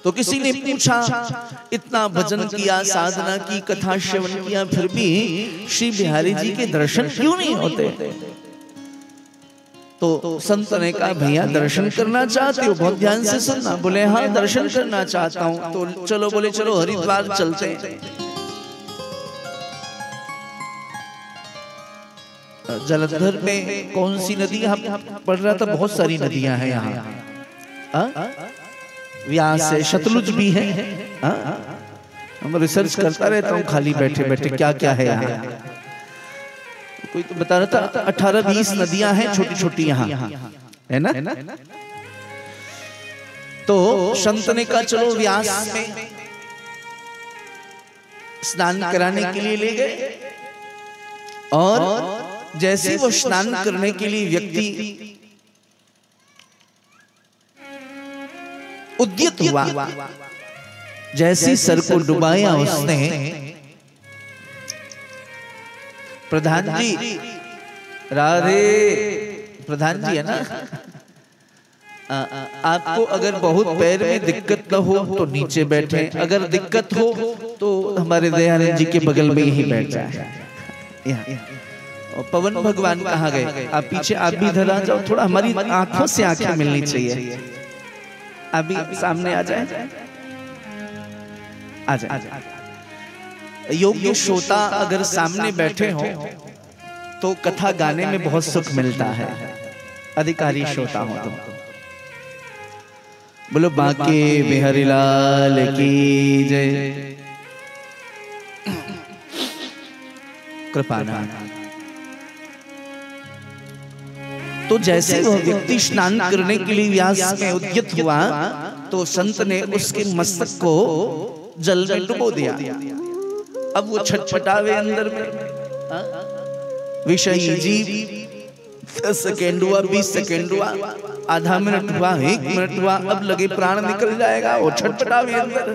तो किसी ने पूछा, इतना भजन किया, साधना की, कथा श्रवण किया, फिर भी श्री बिहारी जी के दर्शन क्यों नहीं होते? तो संत ने कहा, भैया दर्शन करना चाहते हो? बहुत ध्यान से सुनना। बोले हाँ दर्शन करना चाहता हूं। तो चलो, बोले चलो हरिद्वार चलते हैं। जलंधर में कौन सी नदी पढ़ रहा था? बहुत सारी नदियां हैं यहाँ। व्यास है, शतलुज भी है। हम रिसर्च करता रहता हूँ खाली बैठे बैठे, क्या क्या है यहाँ। कोई तो बता रहा था 18-20 नदियां हैं छोटी छोटी यहाँ, है ना? तो संत ने कहा चलो व्यास में स्नान कराने के लिए ले गए। और जैसे वो स्नान करने के लिए व्यक्ति उद्यत हुआ, जैसे सर को डुबाया उसने, प्रधान जी, राधे, प्रधान जी है ना, आपको अगर बहुत पैर में दिक्कत न हो तो नीचे बैठे, अगर दिक्कत हो तो हमारे दयानंद जी के बगल में ही बैठ जाए। और पवन भगवान कहाँ गए? आप पीछे, आप भी इधर आ जाओ, थोड़ा हमारी आंखों से आंखें मिलनी चाहिए। अभी सामने आ जाए, आ जाए। योग्य श्रोता अगर सामने बैठे हो तो कथा गाने में बहुत सुख मिलता है। अधिकारी श्रोता हो तो बोलो बांके बिहारी लाल की जय। कृपाना। तो जैसे वह व्यक्ति स्नान करने के लिए व्यास में उद्यत हुआ तो संत ने उसके मस्तक को जल में डुबो दिया। अब वो छटपटावे अंदर में, विषयी जीव 10 सेकेंड हुआ, 20 सेकेंड हुआ, आधा मिनट हुआ, 1 मिनट हुआ, अब लगे प्राण निकल जाएगा। वो छटपटावे अंदर,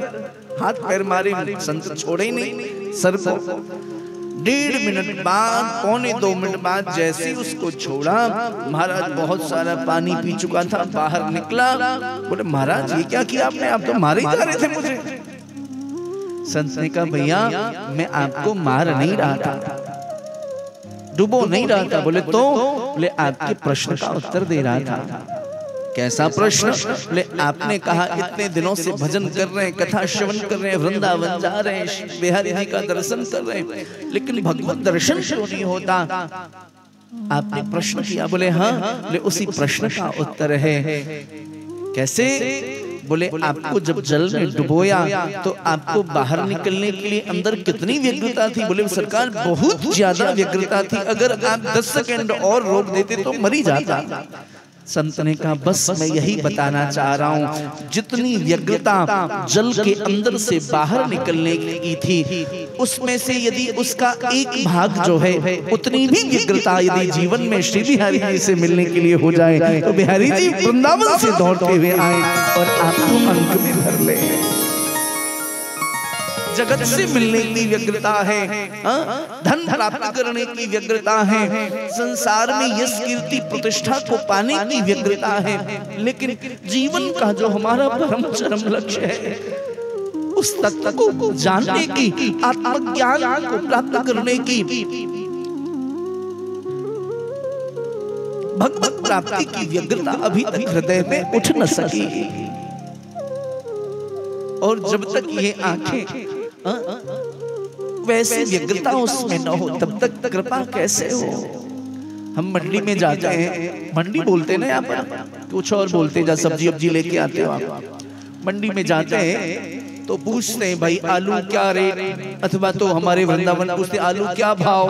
हाथ पैर मारे, संत छोड़े ही नहीं सर को। 1.5 मिनट बाद, पौने 2 मिनट बाद जैसे उसको छोड़ा, महाराज बहुत सारा पानी पी चुका था, बाहर निकला। बोले महाराज ये क्या किया आपने? आप तो मारे जा रहे थे मुझे। संत ने कहा भैया मैं आपको मार नहीं रहा था, डुबो नहीं रहा था। बोले तो? बोले आपके प्रश्न का उत्तर दे रहा था। कैसा प्रश्न? बोले आपने कहा इतने दिनों से भजन कर रहे हैं, कथा श्रवण कर रहे हैं, वृंदावन जा रहे हैं, बिहारी जी का दर्शन कर रहे हैं, लेकिन भगवत दर्शन क्यों नहीं होता? आपने प्रश्न किया। बोले हाँ। बोले उसी प्रश्न का उत्तर है। कैसे? बोले आपको जब जल में डुबोया तो आपको बाहर निकलने के लिए अंदर कितनी व्यग्रता थी? बोले सरकार बहुत ज्यादा व्यग्रता थी, अगर आप 10 सेकेंड और रोक देते तो मर ही जाता। संत ने कहा बस मैं यही बताना चाह रहा हूँ, जितनी व्यग्रता जल के अंदर से बाहर निकलने की थी, उसमें से यदि उसका एक भाग जो है, उतनी भी व्यग्रता यदि जीवन में श्री बिहारी जी से मिलने के लिए हो जाए तो बिहारी जी वृंदावन से दौड़ते हुए आए और आपको अंक में भर ले। जगत से मिलने की व्यग्रता है, धन प्राप्त करने की व्यग्रता है, संसार में यश कीर्ति प्रतिष्ठा को पाने की व्यग्रता है, लेकिन जीवन का जो हमारा परम चरम लक्ष्य है, उस तत्व को जानने की, आत्मज्ञान को प्राप्त करने की, भगवत प्राप्ति की व्यग्रता अभी तक हृदय में उठ न सकी। और जब तक ये आंखें वैसे व्यग्रता उसमें न हो तब तक कृपा कैसे हो? हम मंडी में जाते हैं, मंडी बोलते ना यहाँ पर, कुछ और बोलते, जब सब्जी अब्जी लेके आते हो आप, मंडी में जाते हैं तो पूछते हैं भाई आलू क्या रेट, अथवा तो हमारे वृंदावन पूछते आलू क्या भाव,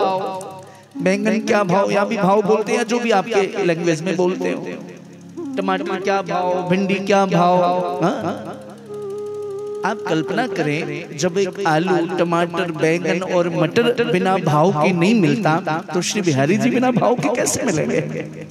बैंगन क्या भाव, या भी भाव बोलते हैं जो भी आपके लैंग्वेज में बोलते हो, टमाटर क्या भाव, भिंडी क्या भाव। आप कल्पना करें जब एक आलू, टमाटर, बैंगन और मटर बिना भाव के नहीं मिलता तो श्री बिहारी जी बिना भाव के कैसे मिलेंगे?